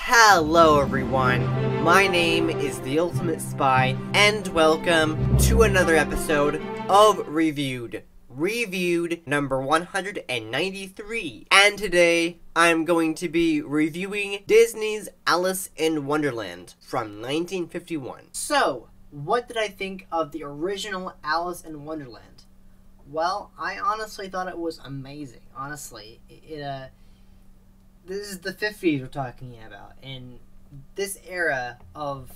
Hello everyone, my name is The Ultimate Spy, and welcome to another episode of Reviewed number 193. And today, I'm going to be reviewing Disney's Alice in Wonderland from 1951. So, what did I think of the original Alice in Wonderland? Well, I honestly thought it was amazing. Honestly, this is the 50s we're talking about, and this era of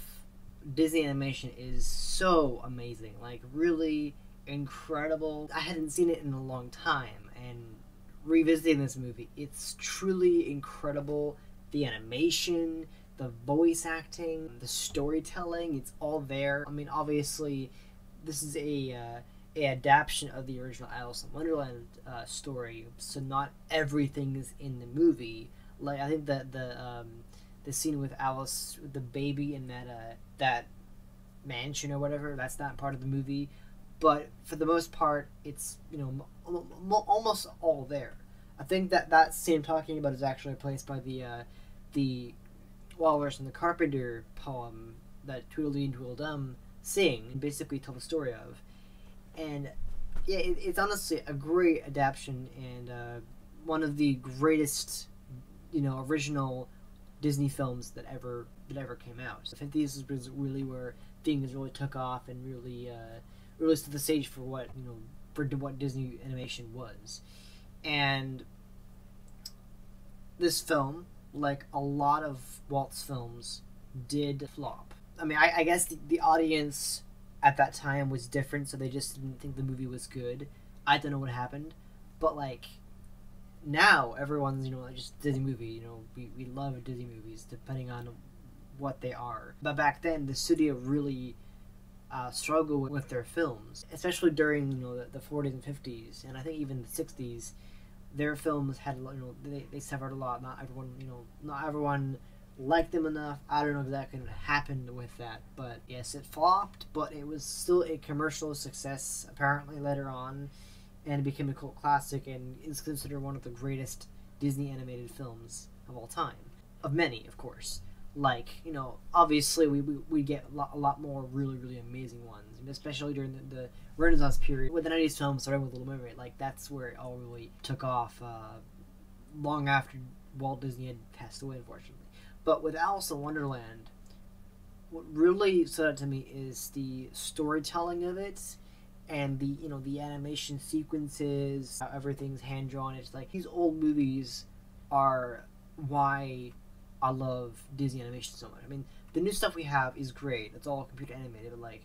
Disney animation is so amazing, like really incredible. I hadn't seen it in a long time, and revisiting this movie, it's truly incredible. The animation, the voice acting, the storytelling, it's all there. I mean, obviously, this is a adaptation of the original Alice in Wonderland story, so not everything is in the movie. Like, I think that the scene with Alice, with the baby in that mansion or whatever, that's not part of the movie. But for the most part, it's, you know, almost all there. I think that scene I'm talking about is actually replaced by the Walrus and the Carpenter poem that Tweedledee and Tweedledum sing and basically tell the story of. And yeah, it's honestly a great adaptation and one of the greatest, you know, original Disney films that ever came out. The 50s was really where things really took off and really set the stage for what, you know, for what Disney animation was. And this film, like a lot of Walt's films, did flop. I mean, I guess the audience at that time was different, so they just didn't think the movie was good. I don't know what happened, but like now everyone's, you know, just Disney movie. You know, we love Disney movies depending on what they are. But back then, the studio really struggled with their films, especially during, you know, the 40s and 50s, and I think even the 60s. Their films had, you know, they suffered a lot. Not everyone liked them enough. I don't know exactly what happened with that, but yes, it flopped, but it was still a commercial success apparently later on, and it became a cult classic and is considered one of the greatest Disney animated films of all time. Of many, of course. Like, you know, obviously we get a lot more really amazing ones, especially during the Renaissance period with the 90s films, starting with Little Mermaid. Like, that's where it all really took off long after Walt Disney had passed away, unfortunately. But with Alice in Wonderland, what really stood out to me is the storytelling of it, and the, you know, the animation sequences, how everything's hand drawn. It's like these old movies are why I love Disney animation so much. I mean, the new stuff we have is great. It's all computer animated, but like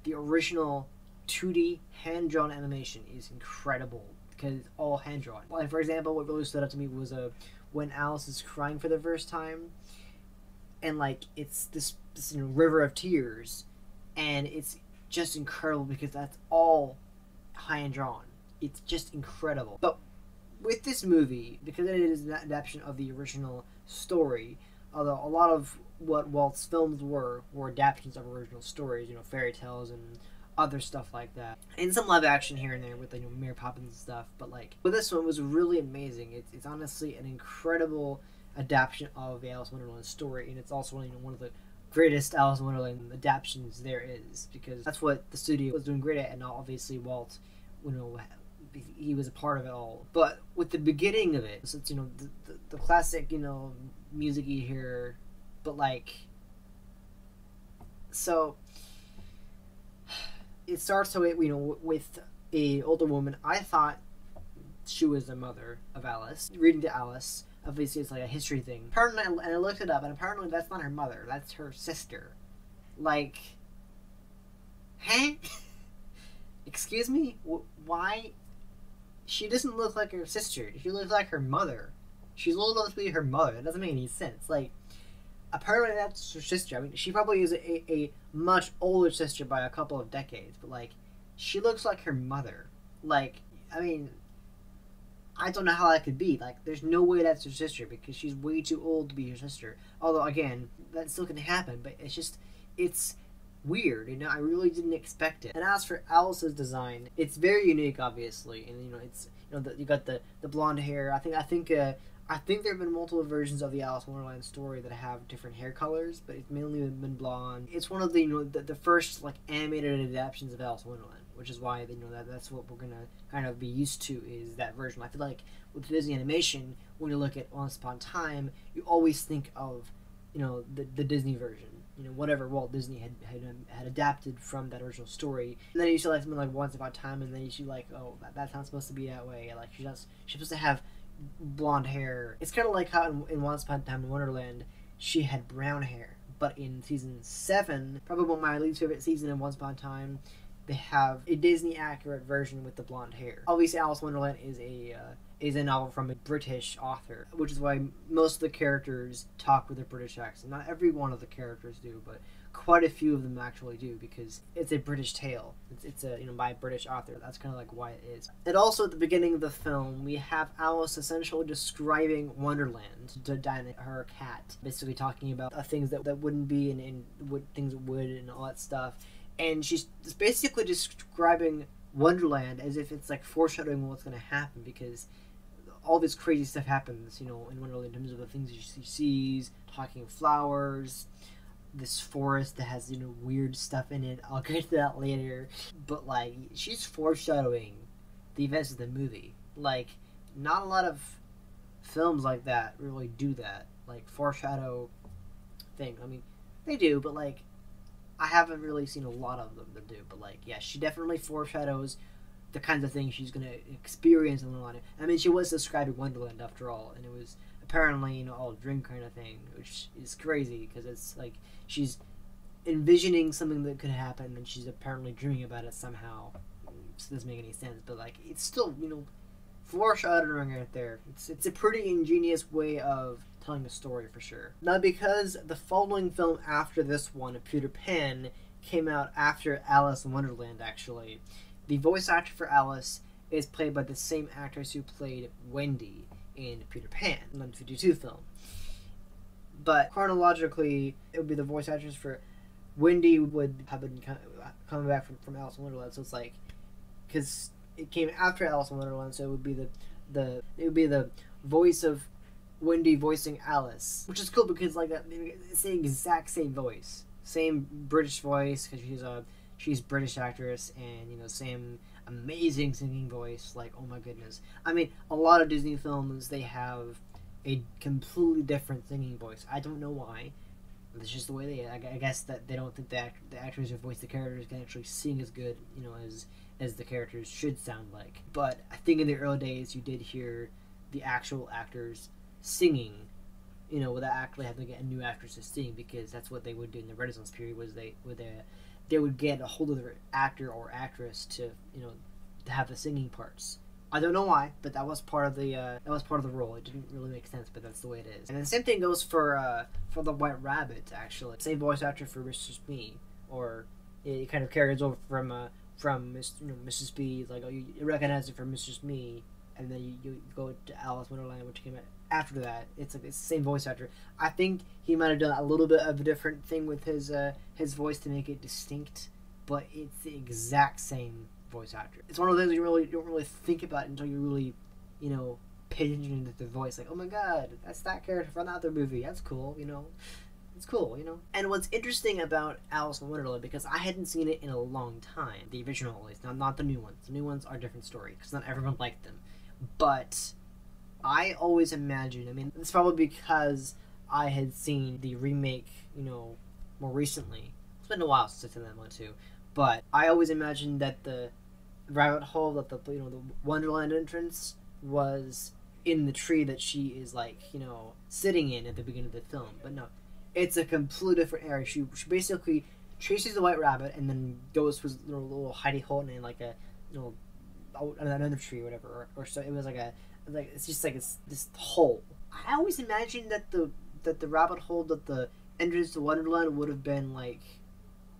the original 2D hand drawn animation is incredible because it's all hand drawn. Like, for example, what really stood out to me was when Alice is crying for the first time, and like it's this you know, river of tears, and it's just incredible because that's all hand drawn. It's just incredible. But with this movie, because it is an adaptation of the original story, although a lot of what Walt's films were adaptations of original stories, you know, fairy tales and other stuff like that, and some live action here and there with, you know, Mary Poppins and stuff. But like, but this one was really amazing. It's honestly an incredible adaptation of the Alice in Wonderland story, and it's also, you know, one of the greatest Alice in Wonderland adaptations there is, because that's what the studio was doing great at, and obviously Walt, you know, he was a part of it all. But with the beginning of it, so it's, you know, the classic, you know, music you hear, but like, so it starts, so it, you know, with a older woman. I thought she was the mother of Alice. Reading to Alice, obviously it's like a history thing. Apparently, and I looked it up, and apparently that's not her mother. That's her sister. Like, huh? Excuse me? Why? She doesn't look like her sister. She looks like her mother. She's old enough to be her mother. That doesn't make any sense. Like, apparently that's her sister. I mean, she probably is a much older sister by a couple of decades, but like, she looks like her mother. Like, I mean, I don't know how that could be. Like, there's no way that's her sister because she's way too old to be her sister. Although, again, that still can happen, but it's just, it's weird, you know. I really didn't expect it. And as for Alice's design, it's very unique, obviously, and, you know, it's, you know, you got the blonde hair. I think I think there have been multiple versions of the Alice in Wonderland story that have different hair colors, but it's mainly been blonde. It's one of the the first like animated adaptations of Alice in Wonderland, which is why that's what we're gonna kind of be used to is that version. I feel like with Disney Animation, when you look at Once Upon a Time, you always think of the Disney version. Whatever Walt Disney had adapted from that original story. And then you see like something like Once Upon a Time, and then you see like, oh, that's not supposed to be that way. Like she's supposed to have blonde hair. It's kind of like how in Once Upon a Time in Wonderland, she had brown hair. But in season 7, probably one of my least favorite season in Once Upon a Time, they have a Disney accurate version with the blonde hair. Obviously, Alice in Wonderland is a novel from a British author, which is why most of the characters talk with a British accent. Not every one of the characters do, but quite a few of them actually do, because it's a British tale. It's a by a British author. That's kind of like why it is. And also at the beginning of the film, we have Alice essentially describing Wonderland to Dinah, her cat, basically talking about things that wouldn't be and what things would and all that stuff. And she's basically describing Wonderland as if it's like foreshadowing what's going to happen, because all this crazy stuff happens, in Wonderland in terms of the things she sees, talking flowers, this forest that has, weird stuff in it. I'll get to that later. But, like, she's foreshadowing the events of the movie. Like, not a lot of films like that really do that. Like, foreshadow things. I mean, they do, but, like, I haven't really seen a lot of them that do. But, like, yeah, she definitely foreshadows the kinds of things she's going to experience in Wonderland. I mean, she was describing Wonderland after all, and it was apparently, all dream kind of thing, which is crazy, because it's like she's envisioning something that could happen, and she's apparently dreaming about it somehow. This doesn't make any sense, but like it's still, foreshadowing right there. It's a pretty ingenious way of telling a story for sure. Now, because the following film after this one, Peter Pan, came out after Alice in Wonderland, actually, the voice actor for Alice is played by the same actress who played Wendy in Peter Pan, the 1952 film. But chronologically, it would be the voice actress for Wendy would have been coming back from Alice in Wonderland. So it's like, because it came after Alice in Wonderland, so it would be the voice of Wendy voicing Alice, which is cool because like it's the exact same voice, same British voice, because she's British actress, and same amazing singing voice. Like, oh my goodness. I mean, a lot of Disney films, they have a completely different singing voice. I don't know why. It's just the way they. I guess that they don't think the actors who voice the characters can actually sing as good, as the characters should sound like. But I think in the early days, you did hear the actual actors singing, without actually having to get a new actress to sing, because that's what they would do in the Renaissance period. Was they would get a hold of their actor or actress to to have the singing parts. I don't know why, but that was part of the role. It didn't really make sense, but that's the way it is. And the same thing goes for the White Rabbit, actually. Same voice actor for Mr. Smee, or it kind of carries over from Mrs. B. Like, oh, you recognize it from Mr. Smee, and then you go to Alice in Wonderland, which came out after that. It's the same voice actor. I think he might have done a little bit of a different thing with his voice to make it distinct, but it's the exact same voice actor. It's one of those things you don't really think about until you really, pay attention to the voice. Like, oh my god, that's that character from that other movie. That's cool, It's cool, And what's interesting about Alice in Wonderland, because I hadn't seen it in a long time, the original at least, not the new ones. The new ones are a different story, because not everyone liked them. But I always imagined, it's probably because I had seen the remake, more recently. It's been a while since I've seen that one too. But I always imagined that the rabbit hole, that the Wonderland entrance was in the tree that she is sitting in at the beginning of the film. But no, it's a completely different area. She basically chases the White Rabbit and then goes to his little hidey hole in another tree or whatever. Or so it was it's just this hole. I always imagined that the rabbit hole, that the entrance to Wonderland would have been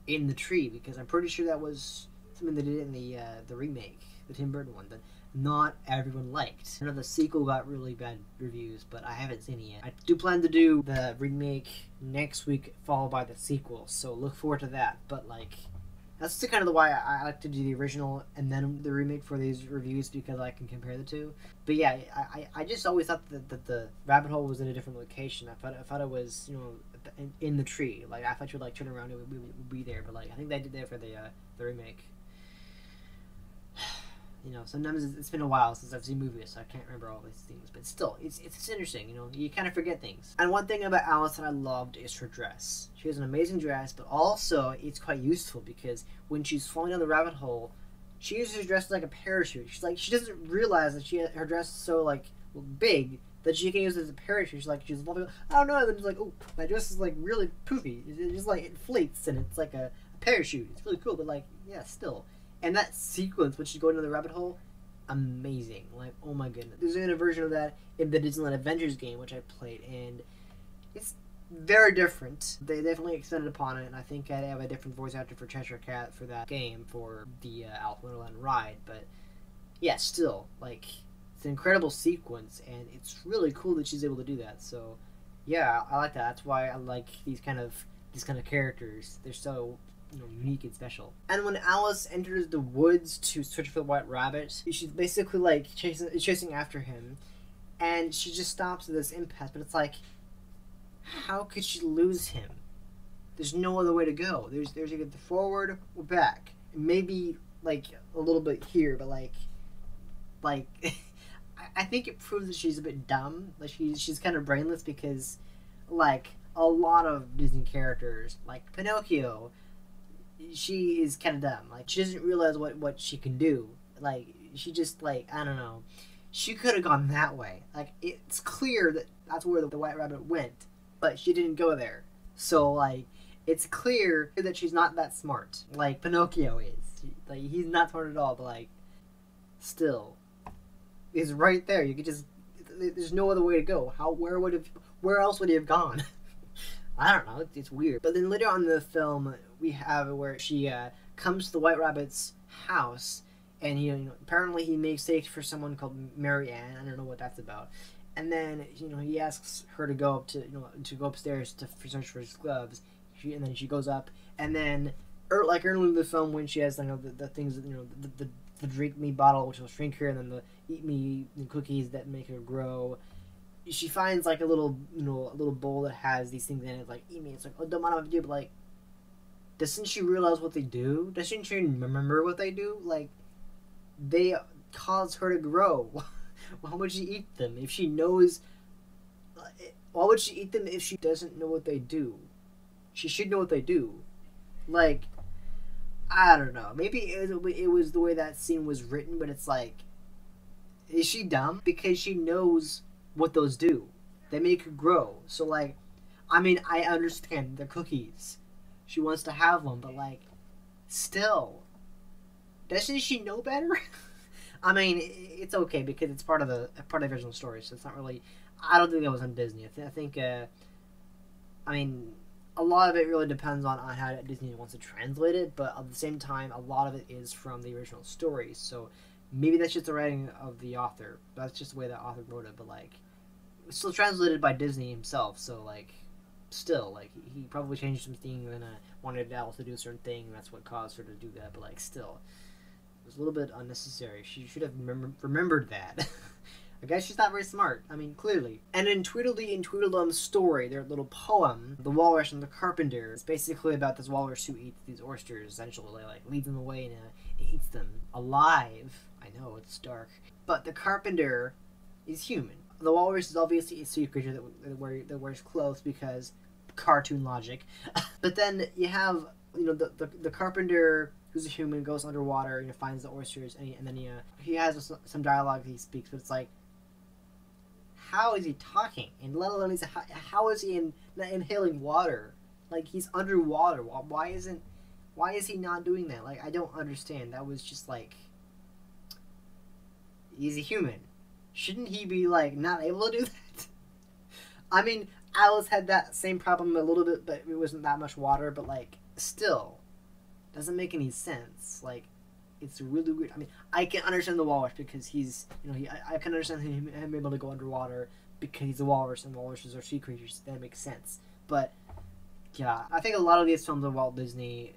in the tree, because I'm pretty sure that was something they did in the remake, the Tim Burton one, that not everyone liked. I know the sequel got really bad reviews, but I haven't seen it yet. I do plan to do the remake next week, followed by the sequel, so look forward to that. But That's the kind of the why I like to do the original and then the remake for these reviews, because I can compare the two. But yeah, I just always thought that the rabbit hole was in a different location. I thought it was, in the tree. Like, I thought you would like turn around, it would be there. But like, I think they did that for the remake. Sometimes it's been a while since I've seen movies, so I can't remember all these things. But still, it's interesting. You kind of forget things. And one thing about Alice that I loved is her dress. She has an amazing dress, but also it's quite useful because when she's falling down the rabbit hole, she uses her dress like a parachute. She doesn't realize that her dress is so big that she can use it as a parachute. She's falling. I don't know. And then it's like, oh, my dress is really poofy. It just it inflates and it's like a parachute. It's really cool, but yeah, still. And that sequence when she's going into the rabbit hole, amazing. Oh my goodness. There's even a version of that in the Disneyland Adventures game, which I played, and it's very different. They definitely extended upon it, and I think I have a different voice actor for Cheshire Cat for that game, for the Alice in Wonderland ride. But yeah, still, it's an incredible sequence, and it's really cool that she's able to do that. So yeah, I like that. That's why I like these kind of characters. They're so unique and special. And when Alice enters the woods to search for the White Rabbit, she's basically chasing after him, and she just stops at this impasse. But it's how could she lose him? There's no other way to go. There's either forward or back, maybe a little bit here, but I think it proves that she's a bit dumb. She's kind of brainless, because a lot of Disney characters, like Pinocchio, she is kind of dumb. She doesn't realize what she can do. She just I don't know. She could have gone that way. It's clear that that's where the White Rabbit went, but she didn't go there. So it's clear that she's not that smart. Pinocchio is. He's not smart at all. But still, he's right there. You could just. There's no other way to go. Where else would he have gone? I don't know. It's weird. But then later on in the film, we have where she comes to the White Rabbit's house, and apparently he makes steaks for someone called Mary Ann. I don't know what that's about. And then he asks her to go up to go upstairs to search for his gloves. And then she goes up, and then early in the film, when she has the things the drink me bottle, which will shrink her, and then the eat me cookies that make her grow. She finds a little bowl that has these things in it, eat me. It's oh, don't mind if I do, but doesn't she realize what they do? Doesn't she remember what they do? They cause her to grow. Why would she eat them if she knows? Why would she eat them if she doesn't know what they do? She should know what they do. I don't know. Maybe it was the way that scene was written, but it's is she dumb? Because she knows what those do. They make her grow. So I understand they're cookies. She wants to have one, but still, doesn't she know better? It's okay because it's part of the original story, so it's not really. I don't think that was on Disney. I think a lot of it really depends on how Disney wants to translate it, but at the same time, a lot of it is from the original story. So maybe that's just the writing of the author. That's just the way the author wrote it, but it's still translated by Disney himself. So still he probably changed some things and wanted Alice to do a certain thing, and that's what caused her to do that. But still, it was a little bit unnecessary. She should have remembered that. I guess she's not very smart. Clearly. And in Tweedledee and Tweedledum's story, their little poem, The Walrus and the Carpenter, it's basically about this walrus who eats these oysters, essentially, leads them away and eats them alive. I know, it's dark. But the carpenter is human. The walrus is obviously a sea creature that wears clothes because cartoon logic. But then you have, the carpenter, who's a human, goes underwater, finds the oysters, and then he has some dialogue that he speaks, but it's how is he talking? And let alone how is he inhaling water? He's underwater. Why is he not doing that? I don't understand. That was just he's a human. Shouldn't he be not able to do that? Alice had that same problem a little bit, but it wasn't that much water. But still, doesn't make any sense. It's really weird. I can understand the walrus because he's, I can understand him able to go underwater because he's a walrus, and walruses are sea creatures. That makes sense. But yeah, I think a lot of these films of Walt Disney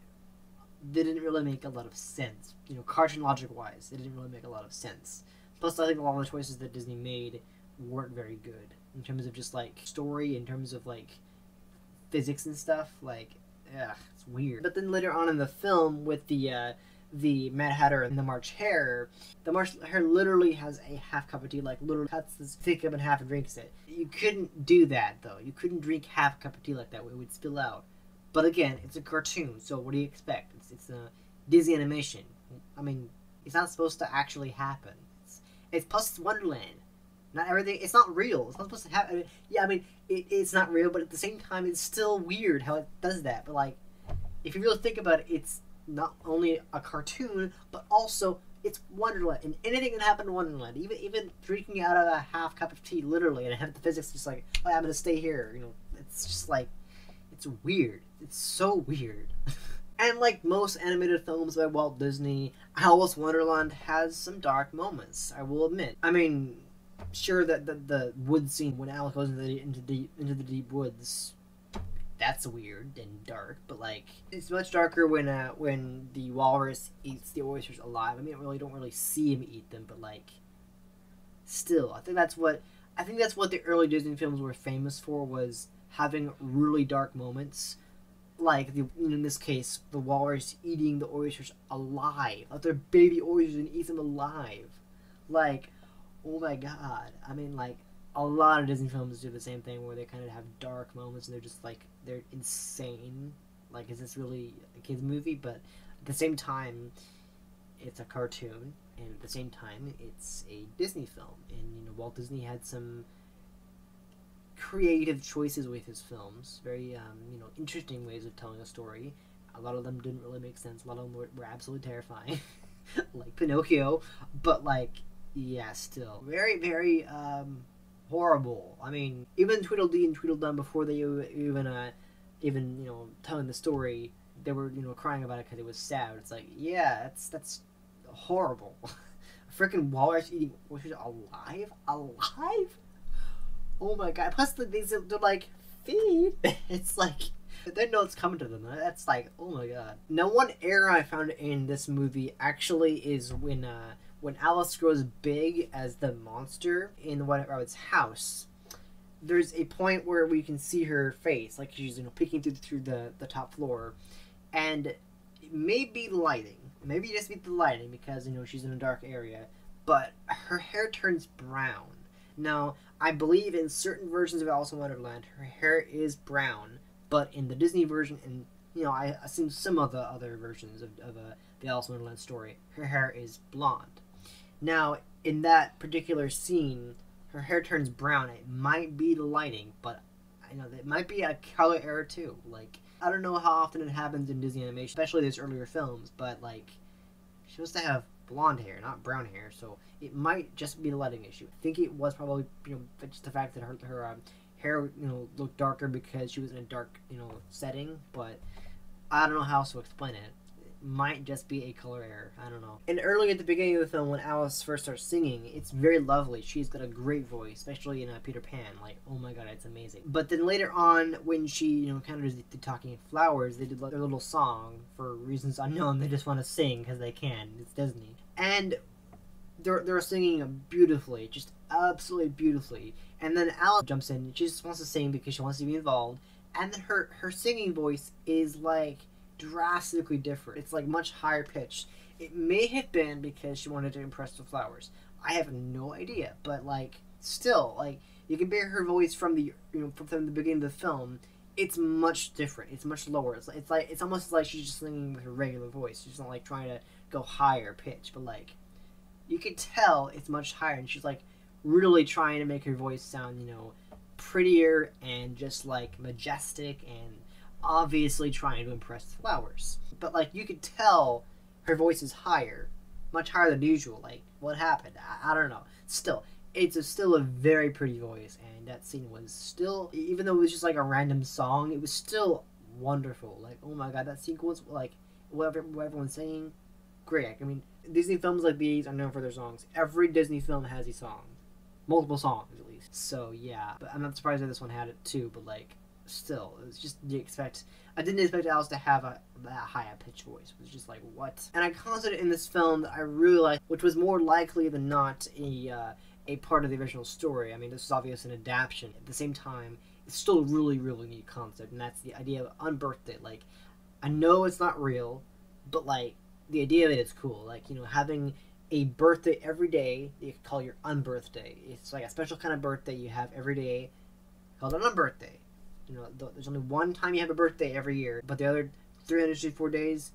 they didn't really make a lot of sense. You know, cartoon logic wise, they didn't really make a lot of sense. Plus, I think a lot of the choices that Disney made weren't very good in terms of just like story, in terms of like physics and stuff. Like, yeah, it's weird. But then later on in the film, with the Mad Hatter and the March Hare, the March Hare literally has a half cup of tea, like literally cuts this teacup in half and drinks it. You couldn't do that though. You couldn't drink half a cup of tea like that; it would spill out. But again, it's a cartoon, so what do you expect? It's a Disney Animation. I mean, it's not supposed to actually happen. It's plus it's Wonderland. Not everything. It's not real. It's not supposed to happen. Yeah, I mean, it's not real, but at the same time, it's still weird how it does that. But like, if you really think about it, it's not only a cartoon, but also it's Wonderland, and anything can happen in Wonderland. Even drinking out of a half cup of tea, literally, and have the physics just like, oh, I'm gonna stay here. You know, it's just like, it's weird. It's so weird. And like most animated films by Walt Disney, Alice in Wonderland has some dark moments, I will admit. I mean, sure that the wood scene when Alice goes into the deep woods, that's weird and dark, but like it's much darker when the walrus eats the oysters alive. I mean, I don't really see him eat them, but like still, I think that's what the early Disney films were famous for, was having really dark moments. Like, in this case, the walrus eating the oysters alive. Like, they're baby oysters and eats them alive. Like, oh my god. I mean, like, a lot of Disney films do the same thing where they kind of have dark moments and they're just, like, they're insane. Like, is this really a kid's movie? But at the same time, it's a cartoon. And at the same time, it's a Disney film. And, you know, Walt Disney had some creative choices with his films, very interesting ways of telling a story. A lot of them didn't really make sense. A lot of them were absolutely terrifying, like Pinocchio. But like, yeah, still very, very horrible. I mean, even Tweedledee and Tweedledum, before they even telling the story, they were crying about it because it was sad. It's like, yeah, that's horrible. A freaking walrus eating oysters alive. Oh my god! Plus, they're like, feed. It's like they know it's coming to them. That's like, oh my god. Now, one error I found in this movie actually is when Alice grows big as the monster in White Rabbit's house. There's a point where we can see her face, like she's peeking through the top floor, and it may be lighting, maybe just be the lighting because she's in a dark area, but her hair turns brown. Now, I believe in certain versions of Alice in Wonderland, her hair is brown, but in the Disney version, and I assume some of the other versions of the Alice in Wonderland story, her hair is blonde. Now, in that particular scene, her hair turns brown. It might be the lighting, but it might be a color error too. Like, I don't know how often it happens in Disney Animation, especially these earlier films, but like, she's supposed to have blonde hair, not brown hair, so it might just be the lighting issue. I think it was probably just the fact that her hair looked darker because she was in a dark setting, but I don't know how else to explain it. It might just be a color error. I don't know. And early at the beginning of the film, when Alice first starts singing, it's very lovely. She's got a great voice, especially in Peter Pan. Like, oh my god, it's amazing. But then later on, when she kind of does the talking flowers, they did their little song for reasons unknown. They just want to sing because they can. It's Disney. And they're singing beautifully, just absolutely beautifully. And then Alice jumps in. She just wants to sing because she wants to be involved. And then her singing voice is like drastically different. It's like much higher pitched. It may have been because she wanted to impress the flowers. I have no idea, but like still, like you can hear her voice from the from the beginning of the film. It's much different. It's much lower. It's almost like she's just singing with her regular voice. She's not like trying to go higher pitch, but like you could tell it's much higher, and she's like really trying to make her voice sound prettier and just like majestic and obviously trying to impress the flowers. But like you could tell her voice is higher, much higher than usual. Like what happened? I don't know. Still, it's still a very pretty voice, and that scene was still, even though it was just like a random song, it was still wonderful. Like, oh my god, that sequence, like what everyone's saying, great. I mean, Disney films like these are known for their songs. Every Disney film has a song, multiple songs at least. So yeah, but I'm not surprised that this one had it too. But like, still, it's just you expect. I didn't expect Alice to have that high a pitched voice. It was just like, what? And I commented in this film that I really liked, which was more likely than not a part of the original story. I mean, this is obviously an adaptation. At the same time, it's still a really, really neat concept, and that's the idea of Unbirthday. Like, I know it's not real, but like the idea of it is cool. Like, you know, having a birthday every day that you could call your unbirthday. It's like a special kind of birthday you have every day called an unbirthday. You know, there's only one time you have a birthday every year, but the other 364 days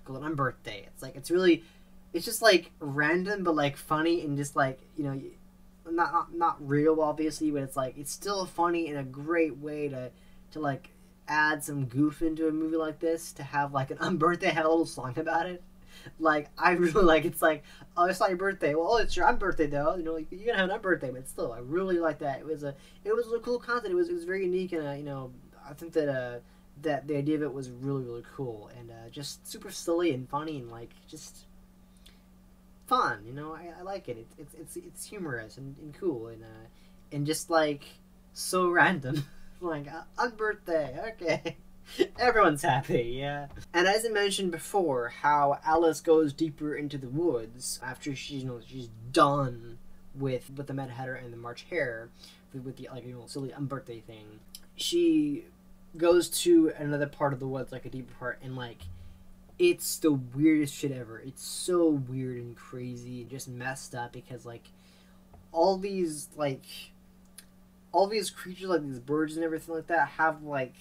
called an unbirthday. It's like, it's just like random, but like funny and just like, you know, not real obviously, but it's like, it's still funny in a great way to like add some goof into a movie like this, to have like an unbirthday, have a little song about it. Like, I really like, it's like, oh, it's not your birthday. Well, it's your unbirthday though. You know, like, you're gonna have an unbirthday, but still, I really like that. It was a cool concept. It was very unique, and you know, I think that that the idea of it was really, really cool, and just super silly and funny, and like just fun. You know, I like it. It's humorous and cool, and just like so random. Like, unbirthday, okay. Everyone's happy, yeah. And as I mentioned before, how Alice goes deeper into the woods after she's done with the Mad Hatter and the March Hare, with the like, you know, silly unbirthday thing. She goes to another part of the woods, like a deeper part, and like, it's the weirdest shit ever. It's so weird and crazy and just messed up, because like all these creatures, like these birds and everything like that, have like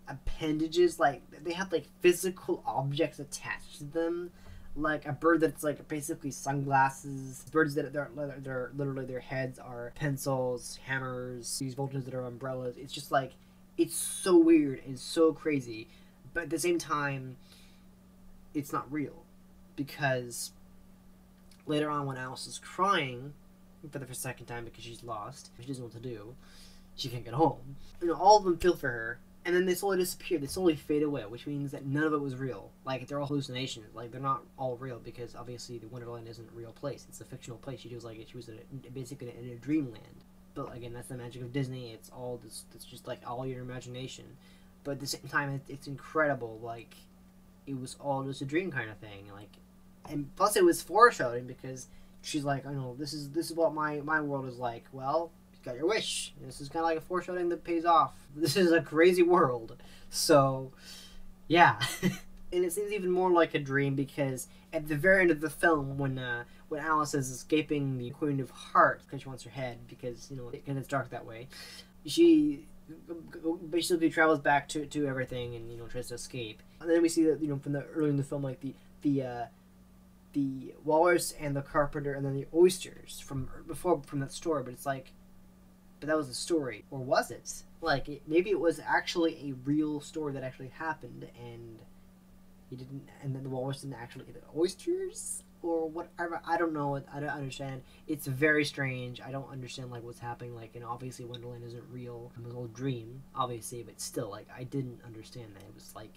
appendages, like they have like physical objects attached to them, like a bird that's like basically sunglasses, birds that they're literally, their heads are pencils, hammers, these vultures that are umbrellas. It's just like, it's so weird and so crazy, but at the same time it's not real, because later on when Alice is crying for the second time because she's lost, she doesn't know what to do, she can't get home, you know, all of them feel for her. And then they slowly disappear. They slowly fade away, which means that none of it was real. Like, they're all hallucinations. Like, they're not all real, because obviously the Wonderland isn't a real place. It's a fictional place. She was basically in a dreamland. But again, that's the magic of Disney. It's all this. It's just like all your imagination. But at the same time, it's incredible. Like, it was all just a dream kind of thing. Like, and plus it was foreshadowing, because she's like, I know this is what my world is like. Well, got your wish. This is kind of like a foreshadowing that pays off. This is a crazy world. So, yeah. And it seems even more like a dream, because at the very end of the film, when Alice is escaping the Queen of Hearts because she wants her head, because, you know, it's dark that way, she basically travels back to everything and, you know, tries to escape. And then we see that, you know, from the early in the film, like the walrus and the carpenter and then the oysters from that story. But it's like, but that was a story, or was it? Like, maybe it was actually a real story that actually happened, and he didn't, and then the walrus didn't actually eat the oysters, or whatever. I don't know. I don't understand. It's very strange. I don't understand like what's happening. Like, and obviously Wonderland isn't real. It was all dream, obviously, but still, like, I didn't understand that. It was like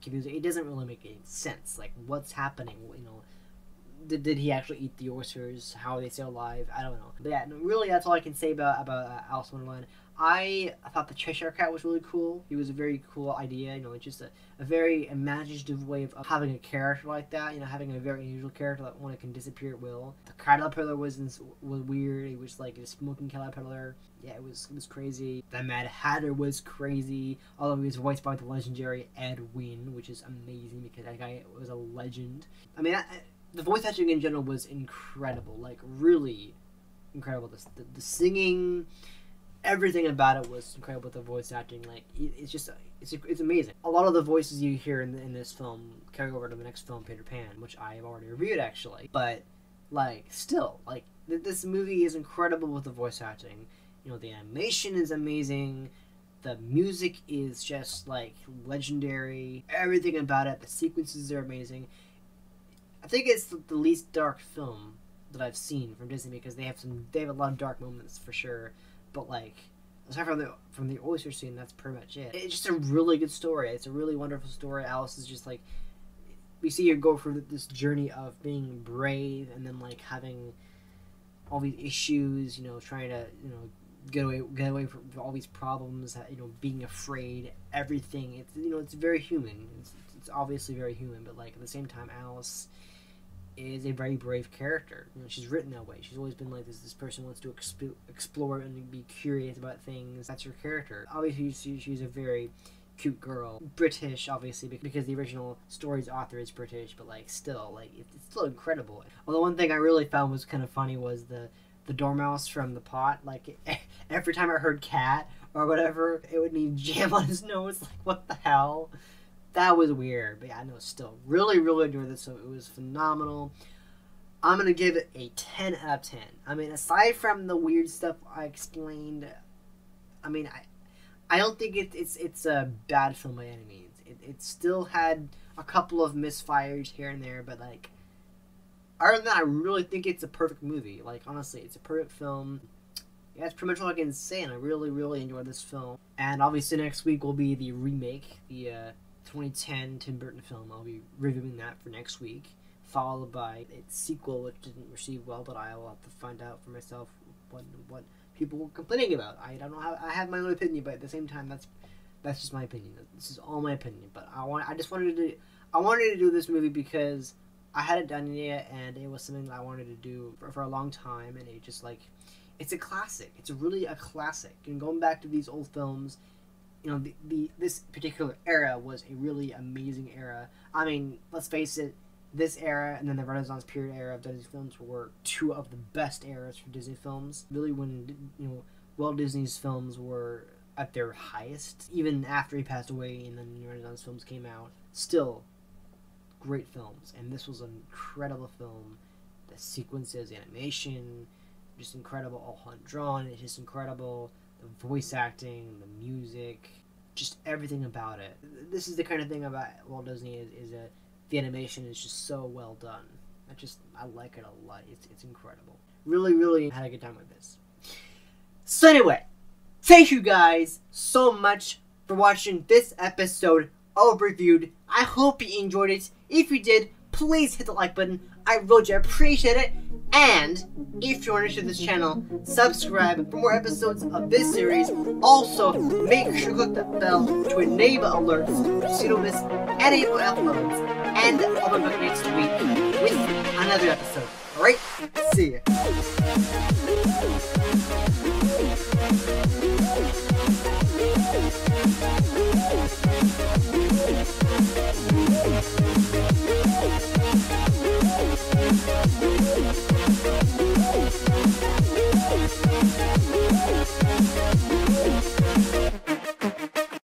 confusing. It doesn't really make any sense. Like, what's happening? You know. Did he actually eat the oysters? How are they still alive? I don't know. But yeah, really, that's all I can say about Alice in Wonderland. I thought the Cheshire Cat was really cool. It was a very cool idea. You know, it's just a very imaginative way of having a character like that. You know, having a very unusual character that when it can disappear, it will. The caterpillar was weird. It was like a smoking caterpillar. Yeah, it was crazy. The Mad Hatter was crazy. Although he was voiced by the legendary Ed Wynn, which is amazing because that guy was a legend. I mean, the voice acting in general was incredible, like really incredible. The singing, everything about it was incredible with the voice acting. Like, it's just, it's amazing. A lot of the voices you hear in this film carry over to the next film, Peter Pan, which I have already reviewed actually. But like, still, like, this movie is incredible with the voice acting. You know, the animation is amazing. The music is just like legendary. Everything about it, the sequences are amazing. I think it's the least dark film that I've seen from Disney, because they have a lot of dark moments for sure, but like, aside from the oyster scene, that's pretty much it. It's just a really good story. It's a really wonderful story. Alice is just like, we see her go through this journey of being brave and then like having all these issues, you know, trying to, you know, get away from all these problems, you know, being afraid, everything. It's, you know, it's very human. It's obviously very human, but like at the same time, Alice is a very brave character. You know, she's written that way. She's always been like this person wants to explore and be curious about things. That's her character. Obviously, she's a very cute girl. British, obviously, because the original story's author is British, but like still, like it's still incredible. Although one thing I really found was kind of funny was the dormouse from the pot. Like every time I heard cat or whatever, it would need jam on his nose. Like what the hell? That was weird. But yeah, no, still really enjoyed this. So it was phenomenal. I'm gonna give it a 10 out of 10. I mean, aside from the weird stuff I explained, I mean, I don't think it's a bad film by any means. It still had a couple of misfires here and there, but like other than that, I really think it's a perfect movie. Like honestly, it's a perfect film. Yeah, that's pretty much all I can say, and I really enjoyed this film. And obviously next week will be the remake, the 2010 Tim Burton film. I'll be reviewing that for next week, followed by its sequel, which didn't receive well, but I will have to find out for myself what people were complaining about. I don't know how. I have my own opinion, but at the same time, that's just my opinion. This is all my opinion. But I wanted to do this movie because I hadn't done it yet, and it was something that I wanted to do for a long time, and it just like, it's a classic. It's really a classic. And going back to these old films, you know, this particular era was a really amazing era. I mean, let's face it, this era and then the Renaissance period era of Disney films were two of the best eras for Disney films. Really, when, you know, Walt Disney's films were at their highest, even after he passed away and then the Renaissance films came out, still great films. And this was an incredible film. The sequences, the animation, just incredible. All hand drawn. It's just incredible. The voice acting, the music, just everything about it. This is the kind of thing about Walt Disney is that the animation is just so well done. I like it a lot. It's incredible. Really had a good time with this. So anyway, thank you guys so much for watching this episode of Reviewed. I hope you enjoyed it. If you did, please hit the like button. I really appreciate it. And if you're new to this channel, subscribe for more episodes of this series. Also, make sure to click that bell to enable alerts so you don't miss any of my uploads. And I'll be back next week with another episode. Alright? See ya.